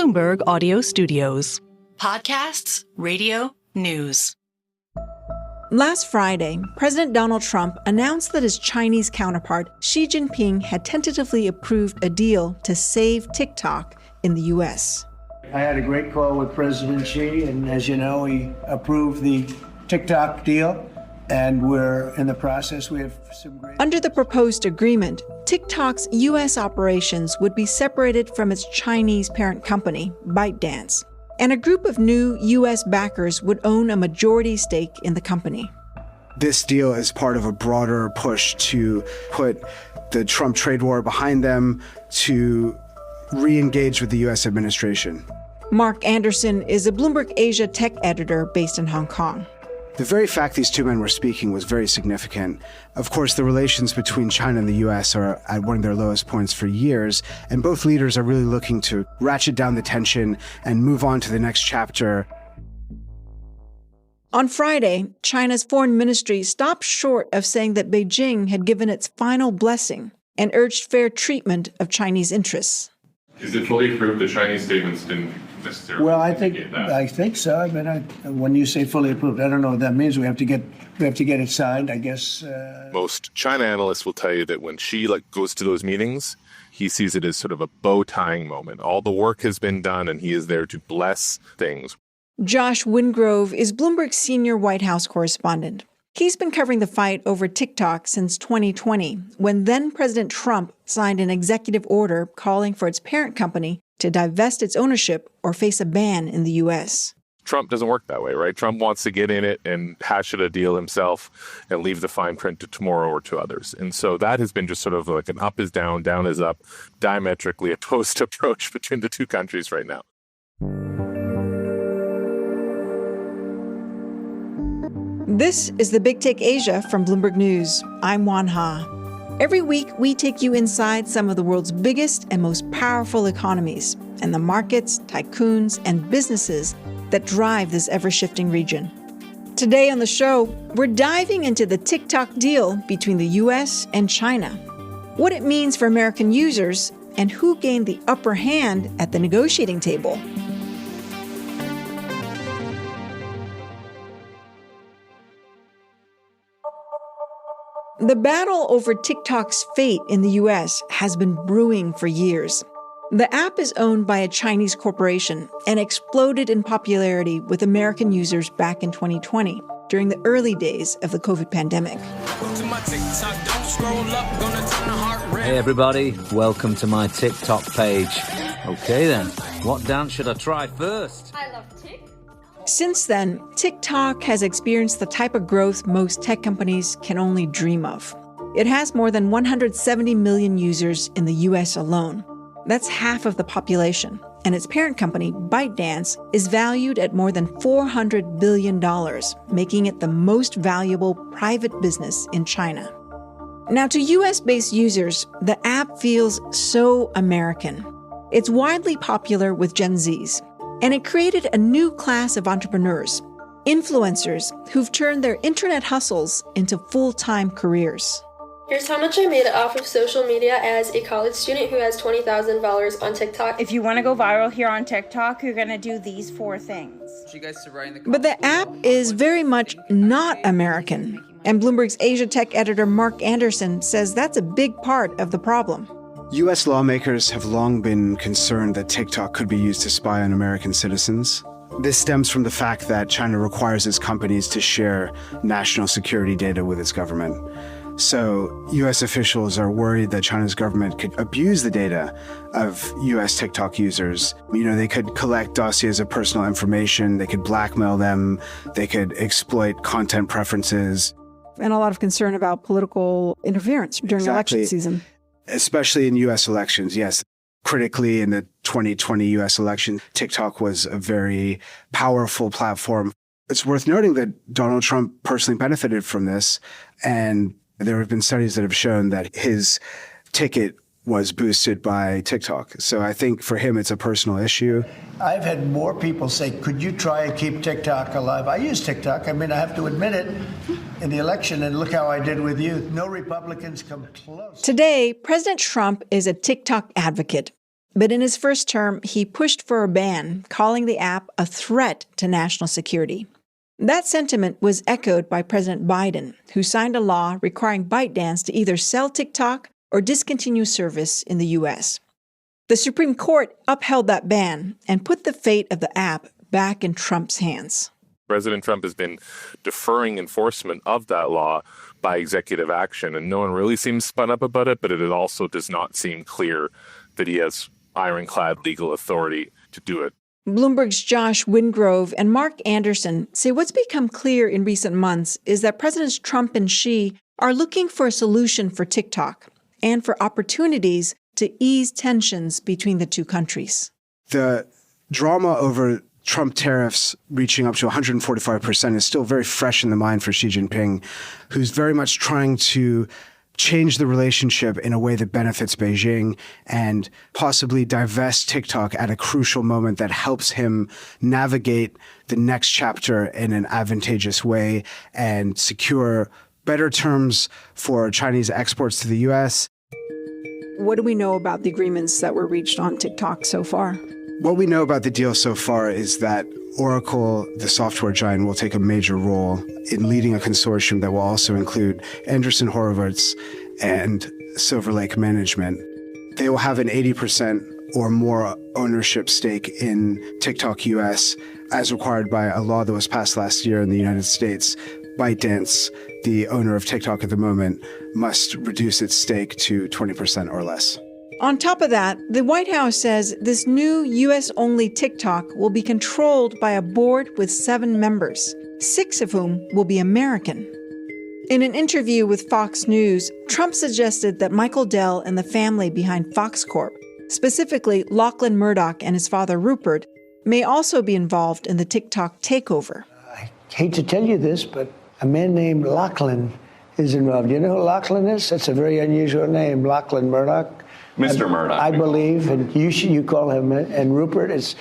Bloomberg Audio Studios. Podcasts, radio, news. Last Friday, President Donald Trump announced that his Chinese counterpart, Xi Jinping, had tentatively approved a deal to save TikTok in the U.S. I had a great call with President Xi, and as you know, he approved the TikTok deal, and we're in the process. We have some great... Under the proposed agreement, TikTok's U.S. operations would be separated from its Chinese parent company, ByteDance, and a group of new U.S. backers would own a majority stake in the company. This deal is part of a broader push to put the Trump trade war behind them, to re-engage with the U.S. administration. Mark Anderson is a Bloomberg Asia tech editor based in Hong Kong. The very fact these two men were speaking was very significant. Of course, the relations between China and the U.S. are at one of their lowest points for years, and both leaders are really looking to ratchet down the tension and move on to the next chapter. On Friday, China's foreign ministry stopped short of saying that Beijing had given its final blessing and urged fair treatment of Chinese interests. Is it fully approved? The Chinese statements didn't necessarily indicate that. I think so. I mean, when you say fully approved, I don't know what that means. We have to get it signed, I guess. Most China analysts will tell you that when Xi goes to those meetings, he sees it as sort of a bow tying moment. All the work has been done, and he is there to bless things. Josh Wingrove is Bloomberg's senior White House correspondent. He's been covering the fight over TikTok since 2020, when then-President Trump signed an executive order calling for its parent company to divest its ownership or face a ban in the U.S. Trump doesn't work that way, right? Trump wants to get in it and hash it a deal himself and leave the fine print to tomorrow or to others. And so that has been just sort of like an up is down is up, diametrically opposed approach between the two countries right now. This is the Big Take Asia from Bloomberg News. I'm Wan Ha. Every week, we take you inside some of the world's biggest and most powerful economies and the markets, tycoons, and businesses that drive this ever-shifting region. Today on the show, we're diving into the TikTok deal between the U.S. and China, what it means for American users, and who gained the upper hand at the negotiating table. The battle over TikTok's fate in the U.S. has been brewing for years. The app is owned by a Chinese corporation and exploded in popularity with American users back in 2020, during the early days of the COVID pandemic. Hey everybody, welcome to my TikTok page. Okay then, what dance should I try first? I love Tik. Since then, TikTok has experienced the type of growth most tech companies can only dream of. It has more than 170 million users in the U.S. alone. That's half of the population, and its parent company, ByteDance, is valued at more than $400 billion, making it the most valuable private business in China. Now, to U.S.-based users, the app feels so American. It's widely popular with Gen Zs, and it created a new class of entrepreneurs, influencers who've turned their internet hustles into full-time careers. Here's how much I made off of social media as a college student who has 20,000 followers on TikTok. If you want to go viral here on TikTok, you're going to do these 4 things. But the app is very much not American, and Bloomberg's Asia tech editor Mark Anderson says that's a big part of the problem. U.S. lawmakers have long been concerned that TikTok could be used to spy on American citizens. This stems from the fact that China requires its companies to share national security data with its government. So U.S. officials are worried that China's government could abuse the data of U.S. TikTok users. You know, they could collect dossiers of personal information, they could blackmail them, they could exploit content preferences. And a lot of concern about political interference during election season. Especially in U.S. elections, yes. Critically, in the 2020 U.S. election, TikTok was a very powerful platform. It's worth noting that Donald Trump personally benefited from this, and there have been studies that have shown that his ticket was boosted by TikTok. So I think for him, it's a personal issue. I've had more people say, could you try and keep TikTok alive? I use TikTok. I mean, I have to admit it in the election, and look how I did with you. No Republicans come close. Today, President Trump is a TikTok advocate. But in his first term, he pushed for a ban, calling the app a threat to national security. That sentiment was echoed by President Biden, who signed a law requiring ByteDance to either sell TikTok or discontinue service in the U.S. The Supreme Court upheld that ban and put the fate of the app back in Trump's hands. President Trump has been deferring enforcement of that law by executive action, and no one really seems spun up about it, but it also does not seem clear that he has ironclad legal authority to do it. Bloomberg's Josh Wingrove and Mark Anderson say what's become clear in recent months is that Presidents Trump and Xi are looking for a solution for TikTok and for opportunities to ease tensions between the two countries. The drama over Trump tariffs reaching up to 145% is still very fresh in the mind for Xi Jinping, who's very much trying to change the relationship in a way that benefits Beijing and possibly divest TikTok at a crucial moment that helps him navigate the next chapter in an advantageous way and secure better terms for Chinese exports to the U.S. What do we know about the agreements that were reached on TikTok so far? What we know about the deal so far is that Oracle, the software giant, will take a major role in leading a consortium that will also include Andreessen Horowitz and Silver Lake Management. They will have an 80% or more ownership stake in TikTok US, as required by a law that was passed last year in the United States. ByteDance, the owner of TikTok at the moment, must reduce its stake to 20% or less. On top of that, the White House says this new U.S.-only TikTok will be controlled by a board with 7 members, 6 of whom will be American. In an interview with Fox News, Trump suggested that Michael Dell and the family behind Fox Corp, specifically Lachlan Murdoch and his father Rupert, may also be involved in the TikTok takeover. I hate to tell you this, but a man named Lachlan is involved. You know who Lachlan is? That's a very unusual name, Lachlan Murdoch. Mr. Murdoch. I believe, and you call him, and Rupert is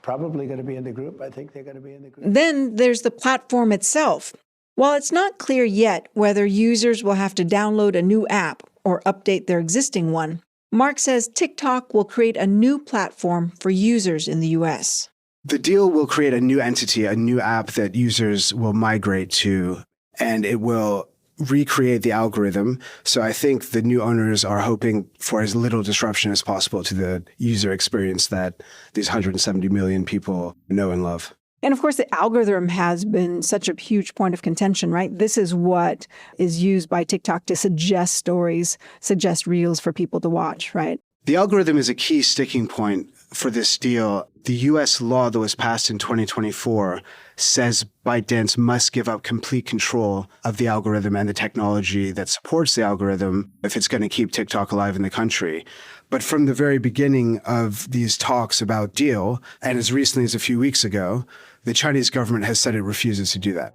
probably going to be in the group. I think they're going to be in the group. Then there's the platform itself. While it's not clear yet whether users will have to download a new app or update their existing one, Mark says TikTok will create a new platform for users in the U.S. The deal will create a new entity, a new app that users will migrate to, and it will recreate the algorithm. So I think the new owners are hoping for as little disruption as possible to the user experience that these 170 million people know and love. And of course, the algorithm has been such a huge point of contention, right? This is what is used by TikTok to suggest stories, suggest reels for people to watch, right? The algorithm is a key sticking point for this deal. The U.S. law that was passed in 2024 says ByteDance must give up complete control of the algorithm and the technology that supports the algorithm if it's going to keep TikTok alive in the country. But from the very beginning of these talks about deal, and as recently as a few weeks ago, the Chinese government has said it refuses to do that.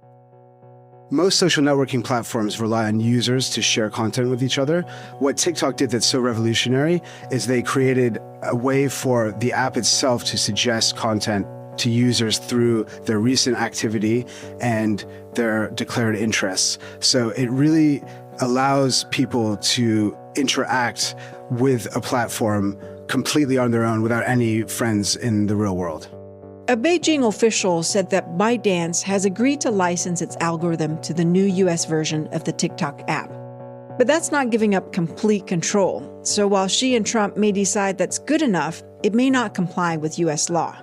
Most social networking platforms rely on users to share content with each other. What TikTok did that's so revolutionary is they created a way for the app itself to suggest content to users through their recent activity and their declared interests. So it really allows people to interact with a platform completely on their own without any friends in the real world. A Beijing official said that ByteDance has agreed to license its algorithm to the new U.S. version of the TikTok app. But that's not giving up complete control. So while Xi and Trump may decide that's good enough, it may not comply with U.S. law.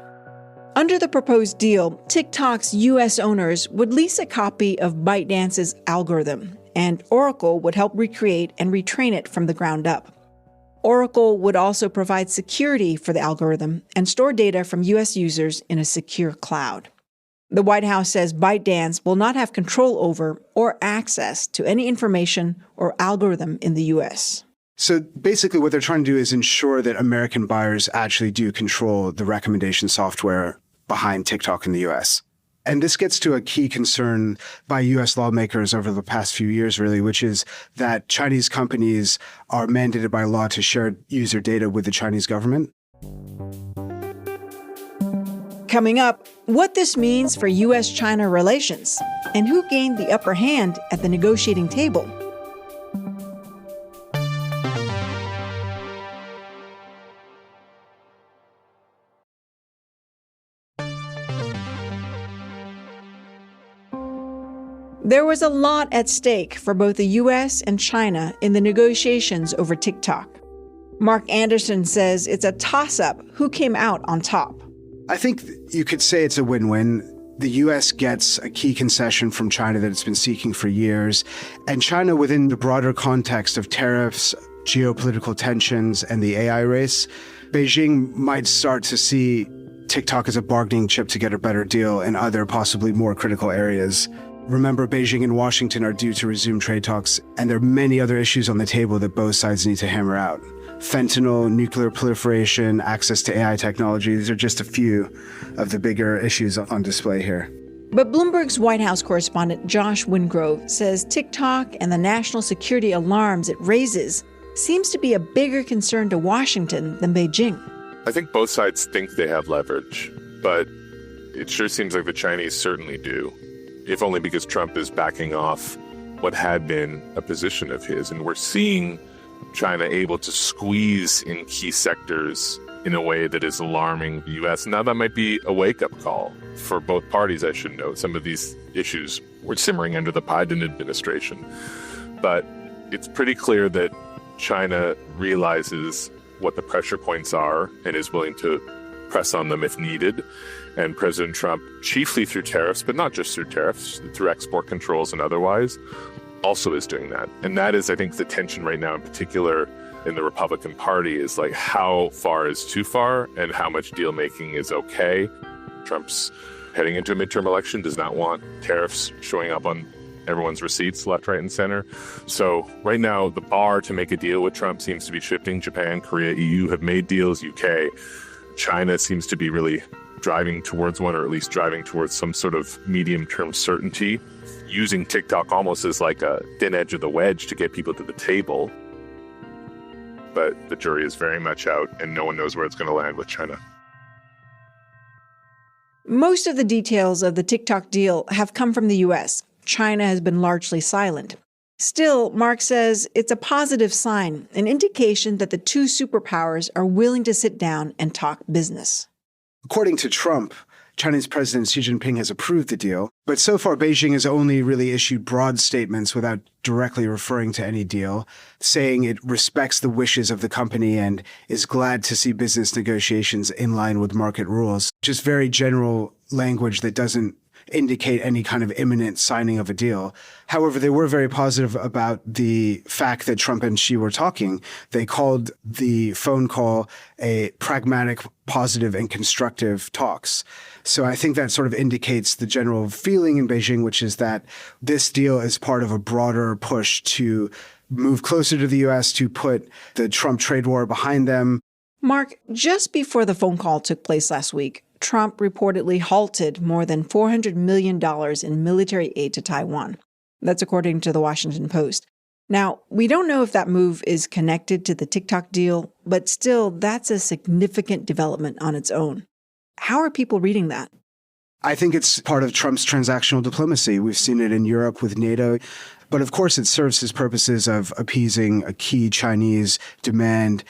Under the proposed deal, TikTok's U.S. owners would lease a copy of ByteDance's algorithm, and Oracle would help recreate and retrain it from the ground up. Oracle would also provide security for the algorithm and store data from U.S. users in a secure cloud. The White House says ByteDance will not have control over or access to any information or algorithm in the U.S. So basically what they're trying to do is ensure that American buyers actually do control the recommendation software behind TikTok in the U.S. And this gets to a key concern by U.S. lawmakers over the past few years, really, which is that Chinese companies are mandated by law to share user data with the Chinese government. Coming up, what this means for U.S.-China relations and who gained the upper hand at the negotiating table. There was a lot at stake for both the US and China in the negotiations over TikTok. Mark Anderson says it's a toss-up who came out on top. I think you could say it's a win-win. The U.S. gets a key concession from China that it's been seeking for years. And China, within the broader context of tariffs, geopolitical tensions, and the AI race, Beijing might start to see TikTok as a bargaining chip to get a better deal in other possibly more critical areas. Remember, Beijing and Washington are due to resume trade talks, and there are many other issues on the table that both sides need to hammer out. Fentanyl, nuclear proliferation, access to AI technology, these are just a few of the bigger issues on display here. But Bloomberg's White House correspondent Josh Wingrove says TikTok and the national security alarms it raises seems to be a bigger concern to Washington than Beijing. I think both sides think they have leverage, but it sure seems like the Chinese certainly do, if only because Trump is backing off what had been a position of his. And we're seeing China able to squeeze in key sectors in a way that is alarming the U.S. Now, that might be a wake-up call for both parties, I should note. Some of these issues were simmering under the Biden administration. But it's pretty clear that China realizes what the pressure points are and is willing to press on them if needed. And President Trump, chiefly through tariffs, but not just through tariffs, through export controls and otherwise, also is doing that. And that is, I think, the tension right now in particular in the Republican Party is like how far is too far and how much deal making is okay. Trump's heading into a midterm election, does not want tariffs showing up on everyone's receipts, left, right, and center. So right now, the bar to make a deal with Trump seems to be shifting. Japan, Korea, EU have made deals, UK. China seems to be really driving towards one, or at least driving towards some sort of medium-term certainty, using TikTok almost as like a thin edge of the wedge to get people to the table. But the jury is very much out, and no one knows where it's going to land with China. Most of the details of the TikTok deal have come from the U.S. China has been largely silent. Still, Mark says it's a positive sign, an indication that the two superpowers are willing to sit down and talk business. According to Trump, Chinese President Xi Jinping has approved the deal, but so far Beijing has only really issued broad statements without directly referring to any deal, saying it respects the wishes of the company and is glad to see business negotiations in line with market rules. Just very general language that doesn't indicate any kind of imminent signing of a deal. However, they were very positive about the fact that Trump and Xi were talking. They called the phone call a pragmatic, positive, and constructive talks. So I think that sort of indicates the general feeling in Beijing, which is that this deal is part of a broader push to move closer to the U.S., to put the Trump trade war behind them. Mark, just before the phone call took place last week, Trump reportedly halted more than $400 million in military aid to Taiwan. That's according to the Washington Post. Now, we don't know if that move is connected to the TikTok deal, but still, that's a significant development on its own. How are people reading that? I think it's part of Trump's transactional diplomacy. We've seen it in Europe with NATO. But of course, it serves his purposes of appeasing a key Chinese demand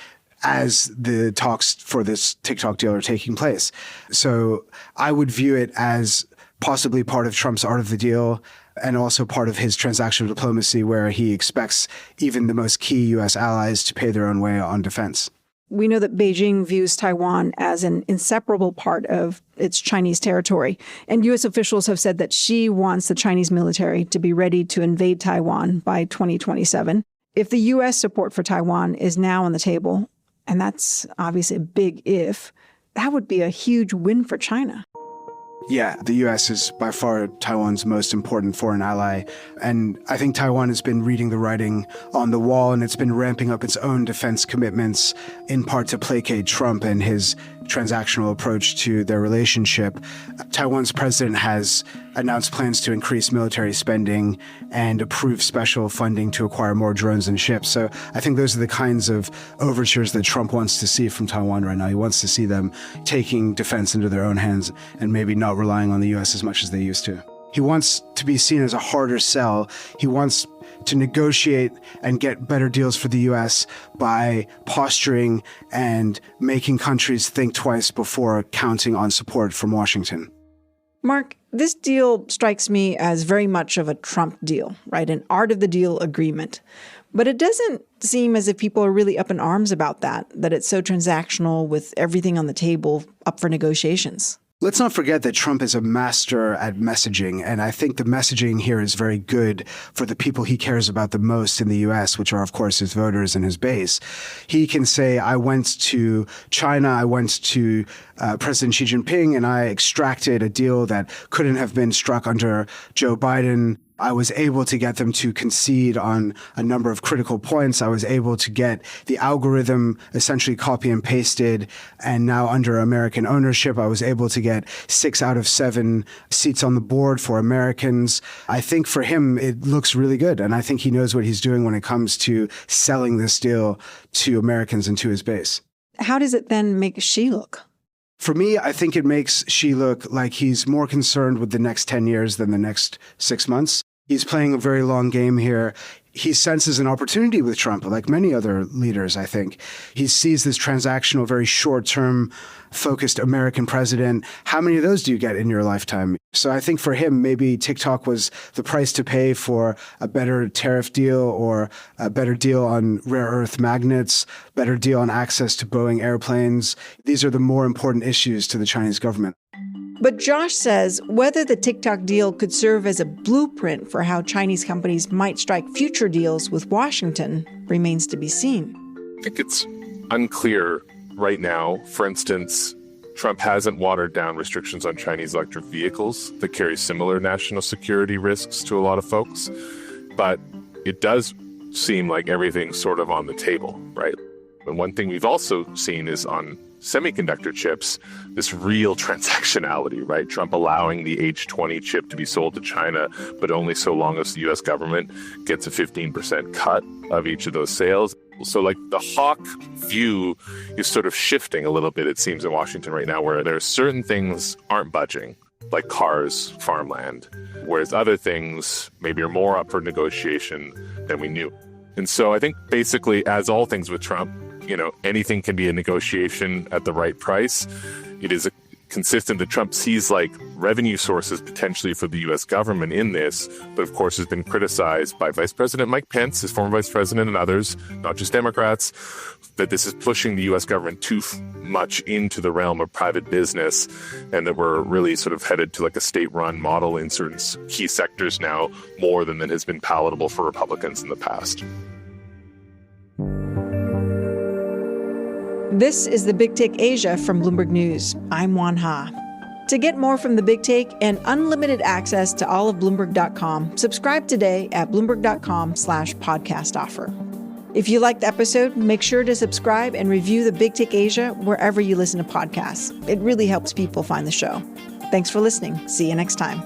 as the talks for this TikTok deal are taking place. So I would view it as possibly part of Trump's art of the deal and also part of his transactional diplomacy, where he expects even the most key U.S. allies to pay their own way on defense. We know that Beijing views Taiwan as an inseparable part of its Chinese territory. And U.S. officials have said that Xi wants the Chinese military to be ready to invade Taiwan by 2027. If the U.S. support for Taiwan is now on the table, and that's obviously a big if, that would be a huge win for China. Yeah, the U.S. is by far Taiwan's most important foreign ally. And I think Taiwan has been reading the writing on the wall, and it's been ramping up its own defense commitments, in part to placate Trump and his transactional approach to their relationship. Taiwan's president has announced plans to increase military spending and approve special funding to acquire more drones and ships. So I think those are the kinds of overtures that Trump wants to see from Taiwan right now. He wants to see them taking defense into their own hands and maybe not relying on the U.S. as much as they used to. He wants to be seen as a harder sell. He wants to negotiate and get better deals for the U.S. by posturing and making countries think twice before counting on support from Washington. Mark, this deal strikes me as very much of a Trump deal, right? An art of the deal agreement. But it doesn't seem as if people are really up in arms about that it's so transactional with everything on the table up for negotiations. Let's not forget that Trump is a master at messaging, and I think the messaging here is very good for the people he cares about the most in the U.S., which are, of course, his voters and his base. He can say, I went to China, I went to President Xi Jinping, and I extracted a deal that couldn't have been struck under Joe Biden. I was able to get them to concede on a number of critical points. I was able to get the algorithm essentially copy and pasted. And now under American ownership, I was able to get 6 out of 7 seats on the board for Americans. I think for him, it looks really good. And I think he knows what he's doing when it comes to selling this deal to Americans and to his base. How does it then make Xi look? For me, I think it makes Xi look like he's more concerned with the next 10 years than the next 6 months. He's playing a very long game here. He senses an opportunity with Trump, like many other leaders, I think. He sees this transactional, very short-term focused American president. How many of those do you get in your lifetime? So I think for him, maybe TikTok was the price to pay for a better tariff deal or a better deal on rare earth magnets, better deal on access to Boeing airplanes. These are the more important issues to the Chinese government. But Josh says whether the TikTok deal could serve as a blueprint for how Chinese companies might strike future deals with Washington remains to be seen. I think it's unclear right now. For instance, Trump hasn't watered down restrictions on Chinese electric vehicles that carry similar national security risks to a lot of folks. But it does seem like everything's sort of on the table, right? And one thing we've also seen is on semiconductor chips, this real transactionality, right? Trump allowing the H20 chip to be sold to China, but only so long as the U.S. government gets a 15% cut of each of those sales. So like the hawk view is sort of shifting a little bit, it seems, in Washington right now, where there are certain things aren't budging, like cars, farmland, whereas other things maybe are more up for negotiation than we knew. And so I think basically, as all things with Trump, anything can be a negotiation at the right price. It is consistent that Trump sees like revenue sources potentially for the U.S. government in this, but of course has been criticized by Vice President Mike Pence, his former vice president, and others, not just Democrats, that this is pushing the U.S. government too much into the realm of private business, and that we're really sort of headed to like a state-run model in certain key sectors now, more than has been palatable for Republicans in the past. This is the Big Take Asia from Bloomberg News. I'm Juan Ha. To get more from the Big Take and unlimited access to all of Bloomberg.com, subscribe today at Bloomberg.com/podcast offer. If you liked the episode, make sure to subscribe and review the Big Take Asia wherever you listen to podcasts. It really helps people find the show. Thanks for listening. See you next time.